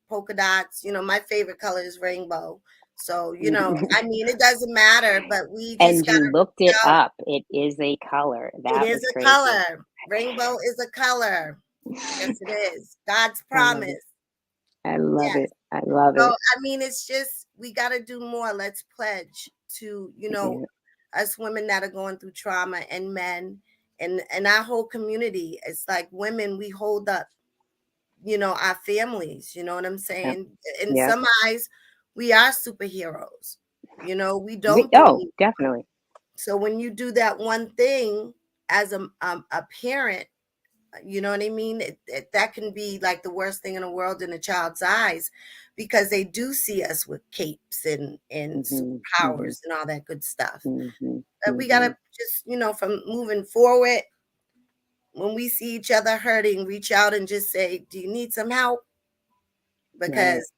[SPEAKER 3] polka dots. My favorite color is rainbow. So, I mean, it doesn't matter, but we just
[SPEAKER 2] And
[SPEAKER 3] got to
[SPEAKER 2] you looked
[SPEAKER 3] reach
[SPEAKER 2] it
[SPEAKER 3] out.
[SPEAKER 2] up. It is a color.
[SPEAKER 3] It
[SPEAKER 2] That
[SPEAKER 3] is
[SPEAKER 2] was
[SPEAKER 3] a
[SPEAKER 2] crazy.
[SPEAKER 3] color. Rainbow is a color. Yes, it is. God's
[SPEAKER 2] I love
[SPEAKER 3] promise.
[SPEAKER 2] it. I love
[SPEAKER 3] Yes.
[SPEAKER 2] it. I love
[SPEAKER 3] So,
[SPEAKER 2] it.
[SPEAKER 3] I mean, it's just, we got to do more. Let's pledge to,
[SPEAKER 2] Yeah.
[SPEAKER 3] us women that are going through trauma, and men, and our whole community. It's like women, we hold up, our families. You know what I'm
[SPEAKER 2] Yep.
[SPEAKER 3] saying? In
[SPEAKER 2] Yep.
[SPEAKER 3] some eyes, we are superheroes. We don't do
[SPEAKER 2] Oh,
[SPEAKER 3] anything.
[SPEAKER 2] definitely.
[SPEAKER 3] So when you do that one thing as a parent, you know what I mean? That can be like the worst thing in the world in a child's eyes, because they do see us with capes and
[SPEAKER 2] Hmm. Hmm.
[SPEAKER 3] superpowers and all that good stuff.
[SPEAKER 2] Hmm.
[SPEAKER 3] We got
[SPEAKER 2] Hmm.
[SPEAKER 3] to just, from moving forward, when we see each other hurting, reach out and just say, do you need some help?
[SPEAKER 2] Right.
[SPEAKER 3] Because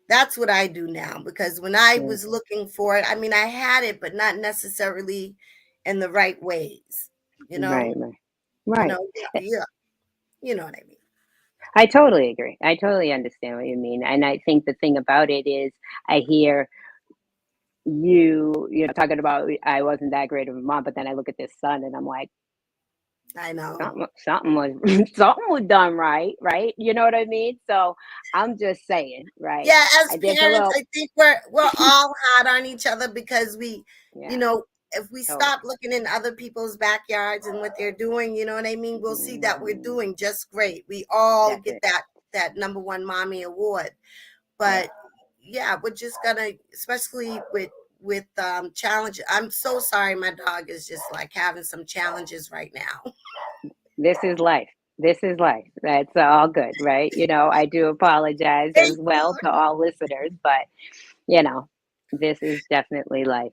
[SPEAKER 3] that's what I do now. Because when I
[SPEAKER 2] Yeah.
[SPEAKER 3] was looking for it, I mean, I had it, but not necessarily in the right ways, you know?
[SPEAKER 2] Right. Right. Right.
[SPEAKER 3] Yeah, you know what I mean?
[SPEAKER 2] I totally agree. I totally understand what you mean. And I think the thing about it is, I hear talking about, I wasn't that great of a mom, but then I look at this son and I'm like,
[SPEAKER 3] I know.
[SPEAKER 2] something was something was done right, right? You know what I mean? So I'm just saying, right?
[SPEAKER 3] Yeah, as
[SPEAKER 2] There's a
[SPEAKER 3] parents,
[SPEAKER 2] little,
[SPEAKER 3] I think we're all hard on each other, because
[SPEAKER 2] yeah,
[SPEAKER 3] if we
[SPEAKER 2] totally.
[SPEAKER 3] stop looking in other people's backyards and what they're doing, you know what I mean, we'll see that we're
[SPEAKER 2] Mhm.
[SPEAKER 3] doing just great. We all
[SPEAKER 2] That's
[SPEAKER 3] get
[SPEAKER 2] it.
[SPEAKER 3] that number one mommy award.
[SPEAKER 2] Yep.
[SPEAKER 3] But yeah, we're just gonna, especially with challenge. I'm so sorry, my dog is just like having some challenges right now.
[SPEAKER 2] This is life. This is life. That's all good, right? I do apologize as
[SPEAKER 3] Thank you.
[SPEAKER 2] well to all listeners, but you know, this is definitely life.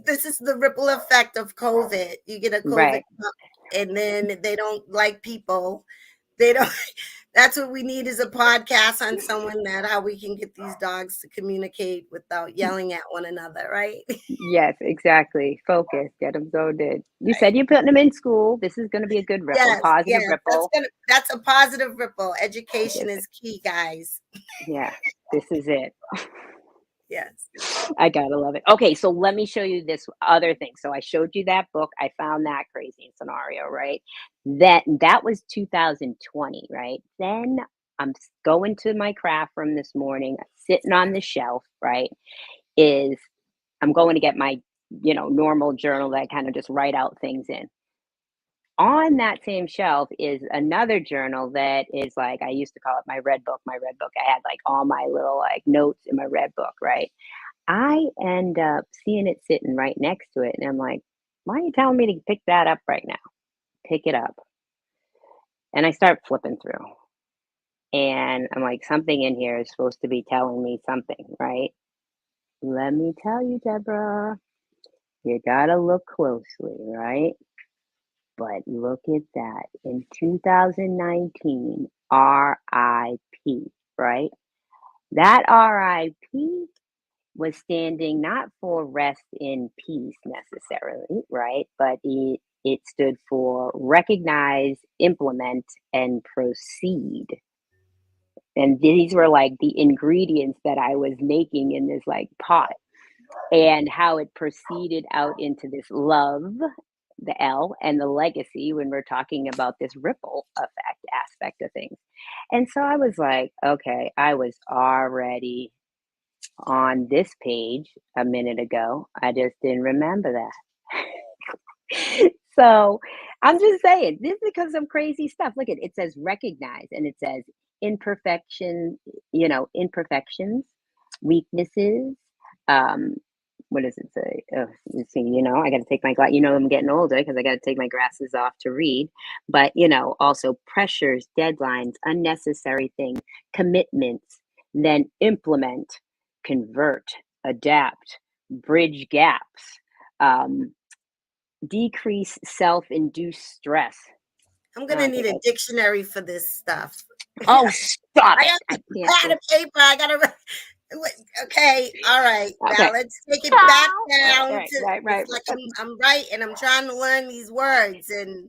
[SPEAKER 3] This is the ripple effect of COVID. You get a COVID,
[SPEAKER 2] Right.
[SPEAKER 3] and then they don't like people. They don't. That's what we need is a podcast on someone that how we can get these dogs to communicate without yelling at one another, right?
[SPEAKER 2] Yes, exactly. Focus, get them zoned in. You said you're putting them in school. This is going to be a good ripple,
[SPEAKER 3] Yes,
[SPEAKER 2] positive
[SPEAKER 3] yes.
[SPEAKER 2] ripple.
[SPEAKER 3] That's a positive ripple. Education
[SPEAKER 2] Yes,
[SPEAKER 3] is key, guys.
[SPEAKER 2] yeah, this is it.
[SPEAKER 3] Yes.
[SPEAKER 2] I gotta love it. Okay, so let me show you this other thing. So I showed you that book. I found that crazy scenario, right? That was 2020, right? Then going to my craft room this morning, sitting on the shelf, right? Is I'm going to get my, normal journal that I kind of just write out things in. On that same shelf is another journal that is like I used to call it my red book, my red book. I had like all my little like notes in my red book, right? I end up seeing it sitting right next to it, and I'm like, "Why are you telling me to pick that up right now? Pick it up." And I start flipping through, and I'm like, "Something in here is supposed to be telling me something, right?" Let me tell you, Deborah, you gotta look closely, right? But look at that. In 2019, R.I.P, right? That R.I.P was standing not for rest in peace necessarily, right? But it stood for recognize, implement, and proceed. And these were like the ingredients that I was making in this like pot, and how it proceeded out into this love, the L, and the legacy when we're talking about this ripple effect aspect of things. And so I was like, okay, I was already on this page a minute ago. I just didn't remember that. So I'm just saying, this is because some crazy stuff. Look at it says recognize, and it says imperfection, imperfections, weaknesses. Um, what does it say? Oh, let's see, I got to take my glass. I'm getting older because I got to take my glasses off to read. But also pressures, deadlines, unnecessary things, commitments, then implement, convert, adapt, bridge gaps, um, decrease self-induced stress.
[SPEAKER 3] I'm
[SPEAKER 2] I
[SPEAKER 3] gonna
[SPEAKER 2] don't
[SPEAKER 3] need
[SPEAKER 2] think
[SPEAKER 3] a
[SPEAKER 2] I.
[SPEAKER 3] dictionary for this stuff.
[SPEAKER 2] Oh, stop
[SPEAKER 3] I
[SPEAKER 2] it!
[SPEAKER 3] got
[SPEAKER 2] I
[SPEAKER 3] a
[SPEAKER 2] can't
[SPEAKER 3] pad
[SPEAKER 2] do.
[SPEAKER 3] of paper. I gotta. Okay, all right. Now
[SPEAKER 2] Okay.
[SPEAKER 3] let's take it back
[SPEAKER 2] Right,
[SPEAKER 3] down
[SPEAKER 2] right,
[SPEAKER 3] to.
[SPEAKER 2] right,
[SPEAKER 3] It's
[SPEAKER 2] right.
[SPEAKER 3] like I'm right, and I'm trying to learn these words and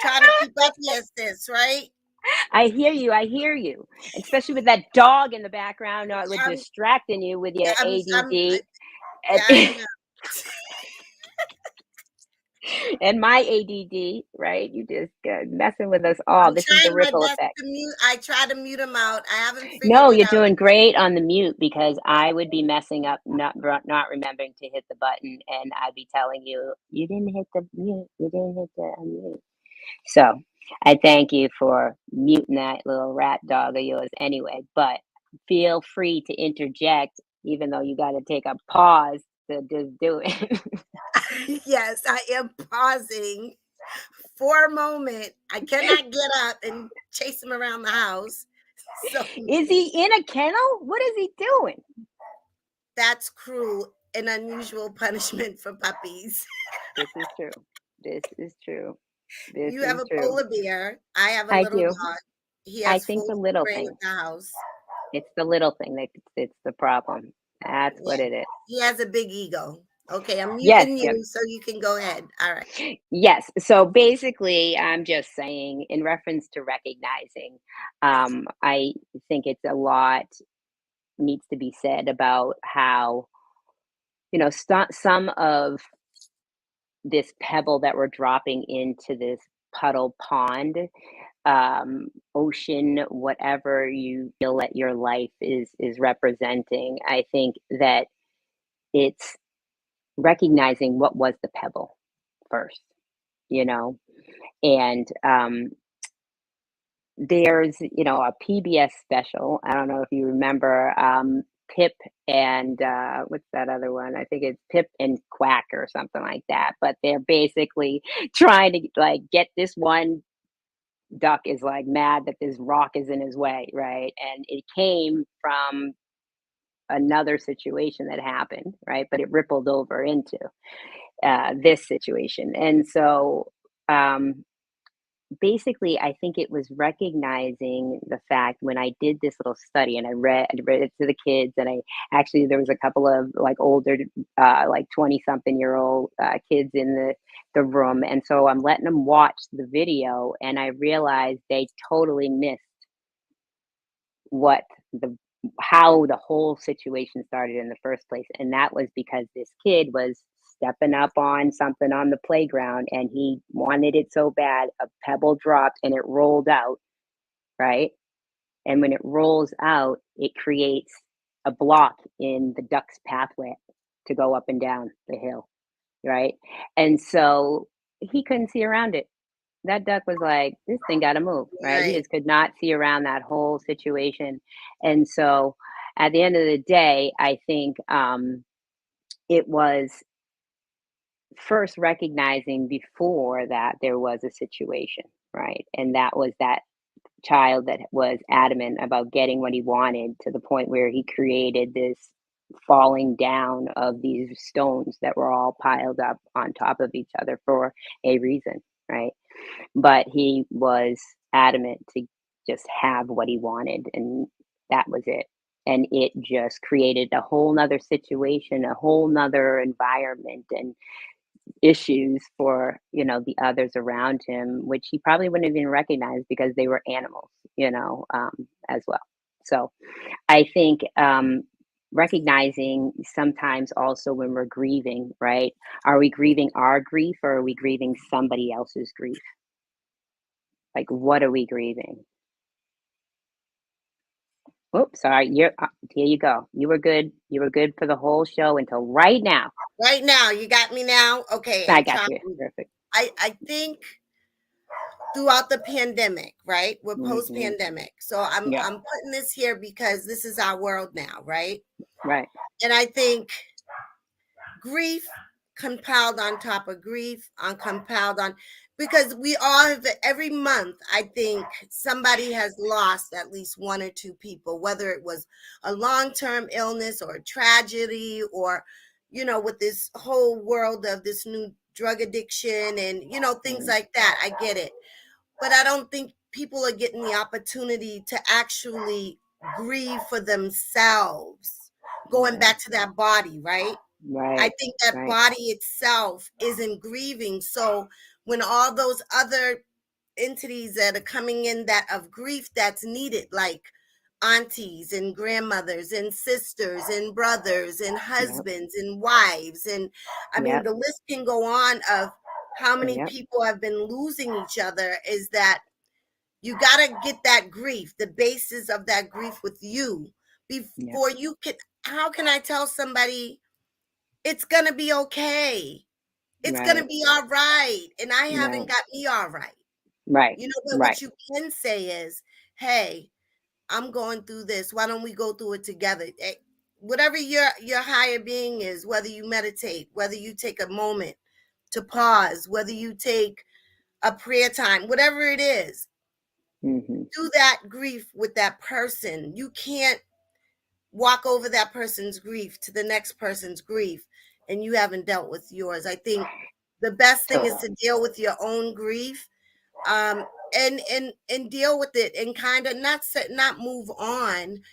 [SPEAKER 3] trying to keep up with this, right?
[SPEAKER 2] I hear you. I hear you. Especially with that dog in the background, with
[SPEAKER 3] I'm,
[SPEAKER 2] distracting you with your
[SPEAKER 3] I'm,
[SPEAKER 2] ADD.
[SPEAKER 3] yeah, I know.
[SPEAKER 2] And my ADD, right? You just messing with us all.
[SPEAKER 3] I'm
[SPEAKER 2] This is the
[SPEAKER 3] trying my
[SPEAKER 2] ripple
[SPEAKER 3] best
[SPEAKER 2] effect.
[SPEAKER 3] to mute. I try to mute them out. I haven't figured
[SPEAKER 2] No,
[SPEAKER 3] it
[SPEAKER 2] you're
[SPEAKER 3] out.
[SPEAKER 2] doing great on the mute, because I would be messing up, not remembering to hit the button, and I'd be telling you, you didn't hit the mute, you didn't hit the unmute. So I thank you for muting that little rat dog of yours anyway. But feel free to interject, even though you got to take a pause to just do it.
[SPEAKER 3] Yes, I am pausing for a moment. I cannot get up and chase him around the house. So
[SPEAKER 2] Is he in a kennel? What is he doing?
[SPEAKER 3] that's cruel and unusual punishment for puppies.
[SPEAKER 2] This is true. This is true. This
[SPEAKER 3] You have
[SPEAKER 2] is
[SPEAKER 3] a
[SPEAKER 2] true.
[SPEAKER 3] polar bear. I have a
[SPEAKER 2] I
[SPEAKER 3] little
[SPEAKER 2] do.
[SPEAKER 3] dog. He
[SPEAKER 2] I
[SPEAKER 3] has
[SPEAKER 2] think
[SPEAKER 3] full
[SPEAKER 2] the little
[SPEAKER 3] reign
[SPEAKER 2] thing.
[SPEAKER 3] of the house.
[SPEAKER 2] It's the little thing it's the problem. That's
[SPEAKER 3] Yeah,
[SPEAKER 2] what it is.
[SPEAKER 3] he has a big ego. Okay, I'm
[SPEAKER 2] Yes,
[SPEAKER 3] muting
[SPEAKER 2] yep.
[SPEAKER 3] you so you can go ahead. All right.
[SPEAKER 2] Yes. So basically, I'm just saying, in reference to recognizing, I think it's a lot needs to be said about how, some of this pebble that we're dropping into this puddle pond, ocean, whatever you feel that your life is representing. I think that it's recognizing what was the pebble first, you know, and there's, a PBS special. I don't know if you remember, Pip and what's that other one? I think it's Pip and Quack or something like that. But they're basically trying to like get this one duck is like mad that this rock is in his way, right? And it came from another situation that happened, right? But it rippled over into this situation. And so um, basically, I think it was recognizing the fact when I did this little study and I read it to the kids, and I actually there was a couple of like older, like 20-something-year-old kids in the room, and so I'm letting them watch the video, and I realized they totally missed what the how the whole situation started in the first place, and that was because this kid was stepping up on something on the playground, and he wanted it so bad, a pebble dropped and it rolled out, right? And when it rolls out, it creates a block in the duck's pathway to go up and down the hill, right? And so he couldn't see around it. That duck was like, "This thing gotta move," right? He
[SPEAKER 3] Right.
[SPEAKER 2] just could not see around that whole situation, and so, at the end of the day, I think, it was first recognizing before that there was a situation, right? And that was that child that was adamant about getting what he wanted to the point where he created this falling down of these stones that were all piled up on top of each other for a reason, right? But he was adamant to just have what he wanted, and that was it. And it just created a whole nother situation, a whole nother environment and issues for, the others around him, which he probably wouldn't have even recognized because they were animals, as well. So I think recognizing sometimes also when we're grieving, right? Are we grieving our grief or are we grieving somebody else's grief? Like, what are we grieving? Oops, sorry. Here you go. You were good. You were good for the whole show until right now.
[SPEAKER 3] Right now, you got me now. Okay,
[SPEAKER 2] I
[SPEAKER 3] I'm
[SPEAKER 2] got
[SPEAKER 3] trying.
[SPEAKER 2] you. Perfect.
[SPEAKER 3] I think throughout the pandemic, right? We're post
[SPEAKER 2] Hmm.
[SPEAKER 3] pandemic, so I'm
[SPEAKER 2] Yeah.
[SPEAKER 3] I'm putting this here because this is our world now, right?
[SPEAKER 2] Right.
[SPEAKER 3] And I think grief compiled on top of grief on compiled on, because we all have, every month I think somebody has lost at least one or two people, whether it was a long-term illness or a tragedy, or with this whole world of this new drug addiction and things
[SPEAKER 2] Right.
[SPEAKER 3] like that. I get it, but I don't think people are getting the opportunity to actually grieve for themselves, going
[SPEAKER 2] Right.
[SPEAKER 3] back to that body, right? I
[SPEAKER 2] Right.
[SPEAKER 3] think that
[SPEAKER 2] Right.
[SPEAKER 3] body itself isn't grieving. So when all those other entities that are coming in that of grief that's needed, like aunties and grandmothers and sisters and brothers and
[SPEAKER 2] Yep.
[SPEAKER 3] husbands and wives, and I mean
[SPEAKER 2] Yep.
[SPEAKER 3] the list can go on of how many
[SPEAKER 2] Yep.
[SPEAKER 3] people have been losing each other, is that you got to get that grief, the basis of that grief with you
[SPEAKER 2] Yep.
[SPEAKER 3] before you can. How can I tell somebody it's gonna be okay? It's gonna
[SPEAKER 2] Right.
[SPEAKER 3] be all right. And I haven't
[SPEAKER 2] Right.
[SPEAKER 3] got me all right.
[SPEAKER 2] Right.
[SPEAKER 3] But
[SPEAKER 2] Right.
[SPEAKER 3] what you can say is, hey, I'm going through this. Why don't we go through it together? Whatever your higher being is, whether you meditate, whether you take a moment to pause, whether you take a prayer time, whatever it is,
[SPEAKER 2] Hmm.
[SPEAKER 3] do that grief with that person. You can't walk over that person's grief to the next person's grief and you haven't dealt with yours. I think the best thing is
[SPEAKER 2] Totally.
[SPEAKER 3] to deal with your own grief, um and deal with it, and kind of not move on,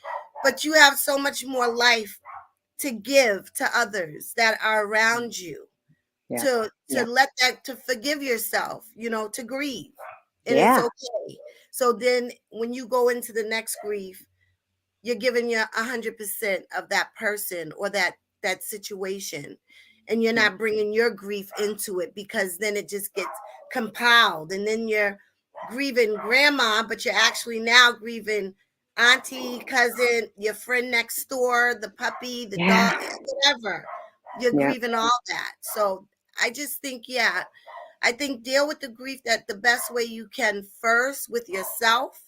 [SPEAKER 3] but you have so much more life to give to others that are around you,
[SPEAKER 2] Yeah.
[SPEAKER 3] to
[SPEAKER 2] Yeah.
[SPEAKER 3] let that, to forgive yourself, to grieve, and it's
[SPEAKER 2] Yeah.
[SPEAKER 3] okay. So then when you go into the next grief, you're giving your 100% of that person or that situation, and you're
[SPEAKER 2] Yeah.
[SPEAKER 3] not bringing your grief into it, because then it just gets compiled, and then you're grieving grandma, but you're actually now grieving auntie, cousin, your friend next door, the puppy, the dog,
[SPEAKER 2] Yeah.
[SPEAKER 3] whatever. You're
[SPEAKER 2] Yeah.
[SPEAKER 3] grieving all that. So I just think, yeah, I think deal with the grief that the best way you can, first with yourself,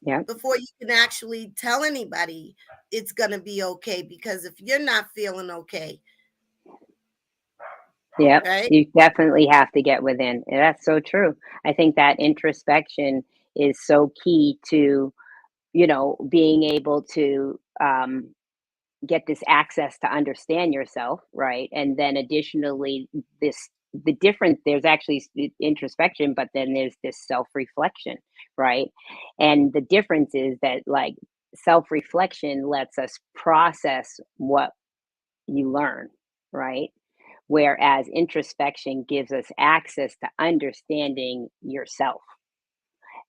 [SPEAKER 2] Yeah.
[SPEAKER 3] before you can actually tell anybody it's going to be okay. Because if you're not feeling okay,
[SPEAKER 2] Yep.
[SPEAKER 3] right?
[SPEAKER 2] You definitely have to get within. And that's so true. I think that introspection is so key to, being able to get this access to understand yourself, right? And then additionally, this the difference, there's actually introspection, but then there's this self-reflection, right? And the difference is that, like, self-reflection lets us process what you learn, right? Whereas introspection gives us access to understanding yourself.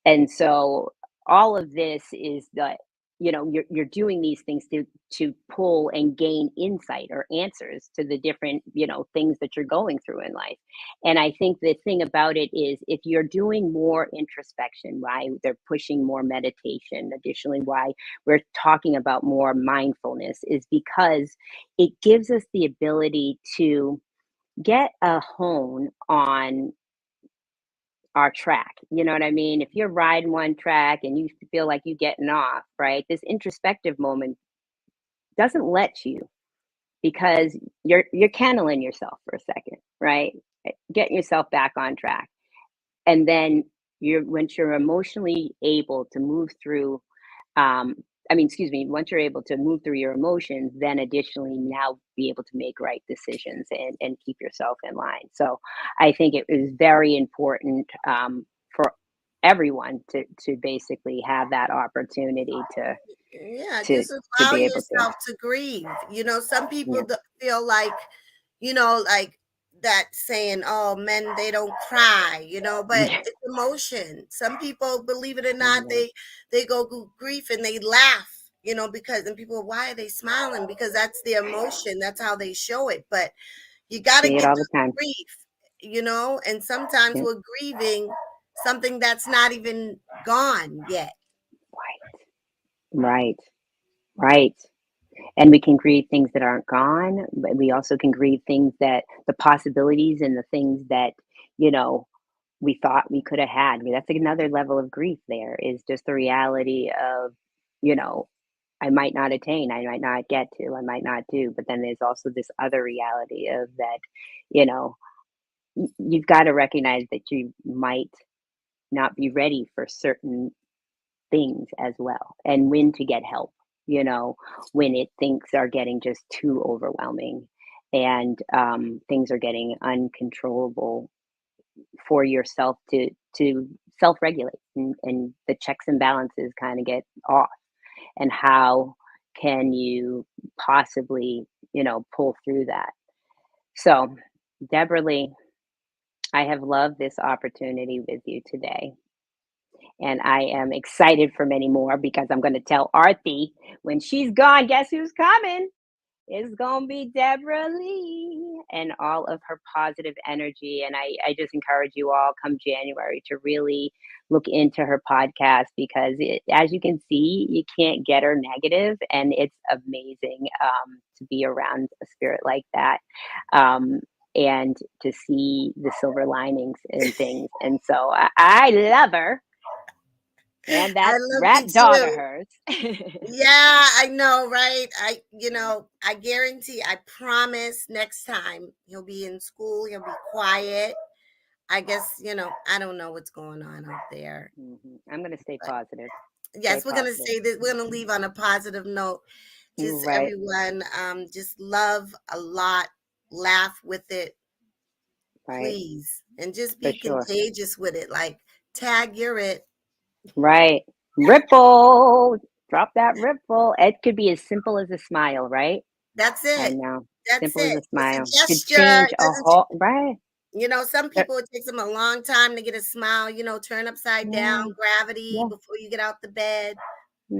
[SPEAKER 2] And so all of this is the, you're doing these things to pull and gain insight or answers to the different, things that you're going through in life. And I think the thing about it is, if you're doing more introspection, why they're pushing more meditation, additionally why we're talking about more mindfulness, is because it gives us the ability to get a hone on our track. You know what I mean? If you're riding one track and you feel like you're getting off, right? This introspective moment doesn't let you, because you're canneling yourself for a second, right? Getting yourself back on track. And then once you're emotionally able to move through, um excuse me, once you're able to move through your emotions, then additionally now be able to make right decisions and keep yourself in line. So I think it is very important, for everyone to basically have that opportunity
[SPEAKER 3] Yeah,
[SPEAKER 2] to
[SPEAKER 3] just
[SPEAKER 2] to
[SPEAKER 3] allow
[SPEAKER 2] be able to.
[SPEAKER 3] yourself to grieve. Some people
[SPEAKER 2] Yeah.
[SPEAKER 3] feel like, like that saying, oh, men, they don't cry, but
[SPEAKER 2] Yeah.
[SPEAKER 3] it's emotion. Some people, believe it or
[SPEAKER 2] I
[SPEAKER 3] not,
[SPEAKER 2] know.
[SPEAKER 3] they go through grief and they laugh, because, and people, why are they smiling? Because that's the
[SPEAKER 2] I know.
[SPEAKER 3] emotion. That's how they show it. But you got to
[SPEAKER 2] See it
[SPEAKER 3] get
[SPEAKER 2] all
[SPEAKER 3] through
[SPEAKER 2] the time.
[SPEAKER 3] grief, and sometimes
[SPEAKER 2] Yeah.
[SPEAKER 3] we're grieving something that's not even gone yet.
[SPEAKER 2] Right. Right. Right. And we can grieve things that aren't gone, but we also can grieve things, that the possibilities and the things that, you know, we thought we could have had. I mean, that's another level of grief. There is just the reality of, you know, I might not attain, I might not get to, I might not do. But then there's also this other reality of that, you know, you've got to recognize that you might not be ready for certain things as well, and when to get help, when things are getting just too overwhelming, and things are getting uncontrollable for yourself to self-regulate, and the checks and balances kind of get off. And how can you possibly, pull through that? So, Deborah Lee, I have loved this opportunity with you today. And I am excited for many more, because I'm going to tell Arthi when she's gone, guess who's coming? It's going to be Deborah Lee and all of her positive energy. And I just encourage you all, come January, to really look into her podcast, because as you can see, you can't get her negative, and it's amazing, to be around a spirit like that. Um, and to see the silver linings in things. And so I love her, and
[SPEAKER 3] I
[SPEAKER 2] that
[SPEAKER 3] love
[SPEAKER 2] rat
[SPEAKER 3] you
[SPEAKER 2] dog of
[SPEAKER 3] too.
[SPEAKER 2] hers.
[SPEAKER 3] Yeah, I know, right? I guarantee, I promise next time he'll be in school, he'll be quiet. I guess, I don't know what's going on out there.
[SPEAKER 2] I'm going to stay
[SPEAKER 3] But
[SPEAKER 2] positive. Stay
[SPEAKER 3] yes, we're gonna
[SPEAKER 2] positive.
[SPEAKER 3] say this, we're gonna leave on a positive note.
[SPEAKER 2] You're
[SPEAKER 3] Just
[SPEAKER 2] right.
[SPEAKER 3] everyone, just love a lot, laugh with it,
[SPEAKER 2] Right.
[SPEAKER 3] please. And just
[SPEAKER 2] For
[SPEAKER 3] be
[SPEAKER 2] sure.
[SPEAKER 3] contagious with it. Like, tag, you're it.
[SPEAKER 2] Right. Ripple. Drop that ripple. It could be as simple as a smile, right?
[SPEAKER 3] That's
[SPEAKER 2] I
[SPEAKER 3] it.
[SPEAKER 2] know.
[SPEAKER 3] That's
[SPEAKER 2] Simple as
[SPEAKER 3] it.
[SPEAKER 2] a
[SPEAKER 3] It's a
[SPEAKER 2] smile could
[SPEAKER 3] gesture.
[SPEAKER 2] change
[SPEAKER 3] It
[SPEAKER 2] a
[SPEAKER 3] doesn't
[SPEAKER 2] whole, right.
[SPEAKER 3] Some
[SPEAKER 2] Uh,
[SPEAKER 3] people, it takes them a long time to get a smile, turn upside down,
[SPEAKER 2] Yeah.
[SPEAKER 3] gravity
[SPEAKER 2] Yeah.
[SPEAKER 3] before you get out the bed,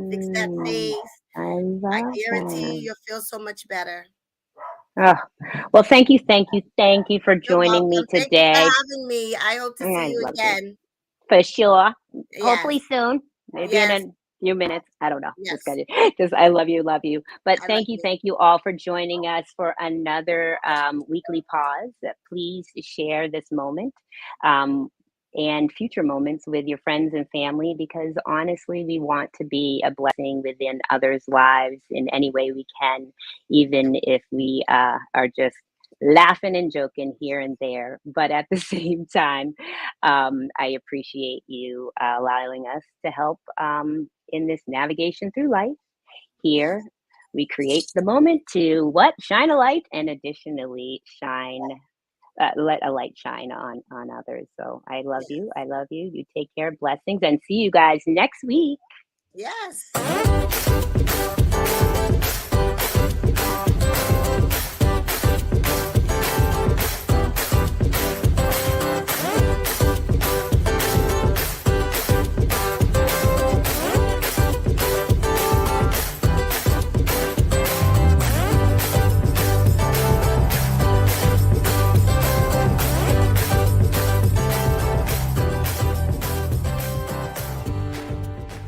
[SPEAKER 3] fix that
[SPEAKER 2] Mm,
[SPEAKER 3] face.
[SPEAKER 2] I
[SPEAKER 3] I
[SPEAKER 2] love
[SPEAKER 3] guarantee
[SPEAKER 2] that.
[SPEAKER 3] you'll feel so much better.
[SPEAKER 2] Oh, well, thank you for
[SPEAKER 3] You're
[SPEAKER 2] joining me
[SPEAKER 3] welcome. Thank you for
[SPEAKER 2] today.
[SPEAKER 3] having me. I hope to see
[SPEAKER 2] I
[SPEAKER 3] you
[SPEAKER 2] love you.
[SPEAKER 3] again.
[SPEAKER 2] For sure.
[SPEAKER 3] Yes.
[SPEAKER 2] Hopefully soon. Maybe in
[SPEAKER 3] Yes.
[SPEAKER 2] a few minutes. I don't know. Just
[SPEAKER 3] Yes.
[SPEAKER 2] got it. Just I love you, love you. But
[SPEAKER 3] I love you.
[SPEAKER 2] thank you all for joining us for another weekly pause. Please share this moment, um, and future moments with your friends and family, because honestly, we want to be a blessing within others' lives in any way we can, even if we are just laughing and joking here and there. But at the same time, I appreciate you allowing us to help, in this navigation through life.
[SPEAKER 3] Yes.
[SPEAKER 2] Here, we create the moment to what? Shine a light, and additionally shine let a light shine on others. So I love you. I love you. You take care. Blessings, and see you guys next week.
[SPEAKER 3] Yes.